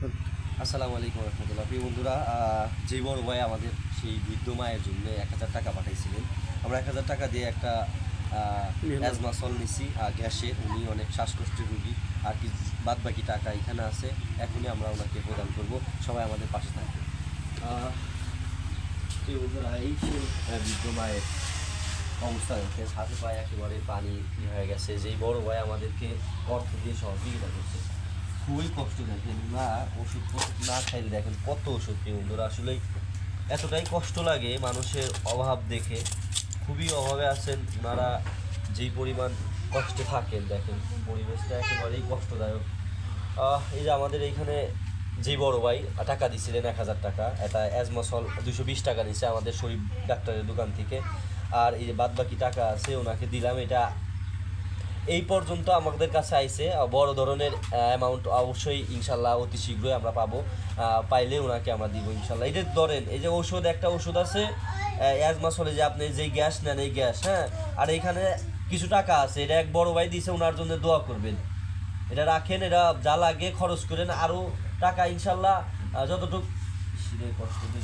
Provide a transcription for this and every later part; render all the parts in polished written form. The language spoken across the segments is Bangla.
আসসালামু আলাইকুম রহমতুল্লাহ। প্রিয় বন্ধুরা, যেই বড় ভাই আমাদের সেই বৃদ্ধ মায়ের জন্য 1000 টাকা পাঠাইছিলেন, আমরা 1000 টাকা দিয়ে একটা অ্যাজমা সল নিছি গ্যাসের। উনি অনেক শ্বাসকষ্টের রুগী, আর কি বাদ বাকি টাকা এখানে আছে, এখনই আমরা ওনাকে প্রদান করব। সবাই আমাদের পাশে থাকবে। প্রিয় বন্ধুরা, এই সেই বৃদ্ধ মায়ের অবস্থা দেখেন, হাতে পায়ে একেবারে পানি হয়ে গেছে। যেই বড় ভাই আমাদেরকে অর্থ দিয়ে সহযোগিতা করছে, খুবই কষ্ট। দেখেন না, ওষুধ না খাইলে দেখেন কত ওষুধ। প্রিয় বন্ধুরা, আসলে এতটাই কষ্ট লাগে মানুষের অভাব দেখে। খুবই অভাবে আছেন ওনারা, যেই পরিমাণ কষ্টে থাকেন দেখেন, পরিবেশটা একেবারেই কষ্টদায়ক। এই যে আমাদের এইখানে যেই বড় ভাই টাকা দিছিলেন 1000 টাকা, এটা অ্যাজমাসল 220 টাকা নিচ্ছে আমাদের শরীফ ডাক্তারের দোকান থেকে। আর এই যে বাদ বাকি টাকা আছে ওনাকে দিলাম। এটা এই পর্যন্ত আমাদের কাছে আইছে বড় ধরনের অ্যামাউন্ট, অবশ্যই ইনশাল্লাহ অতি শীঘ্রই আমরা পাবো। পাইলে ওনাকে আমরা দিব ইনশাল্লাহ। এটা ধরেন, এই যে ওষুধ, একটা ওষুধ আছে অ্যাজমাসলে, যে আপনি যেই গ্যাস নেন এই গ্যাস, হ্যাঁ। আর এইখানে কিছু টাকা আছে, এটা এক বড় ভাই দিয়েছে, ওনার জন্য দোয়া করবেন। এটা রাখেন, এটা যা লাগে খরচ করেন। আরও টাকা ইনশাল্লাহ যতটুক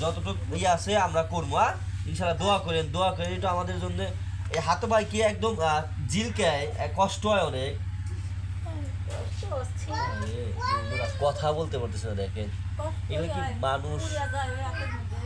যতটুক ইয়ে আছে আমরা করবো। ইনশাল্লাহ দোয়া করেন, দোয়া করেন। এটা আমাদের জন্য এই হাতে ভাই কি একদম জিলকায় কষ্ট হয় অনেক, কথা বলতে পারতেছে না। দেখেন এগুলো কি মানুষ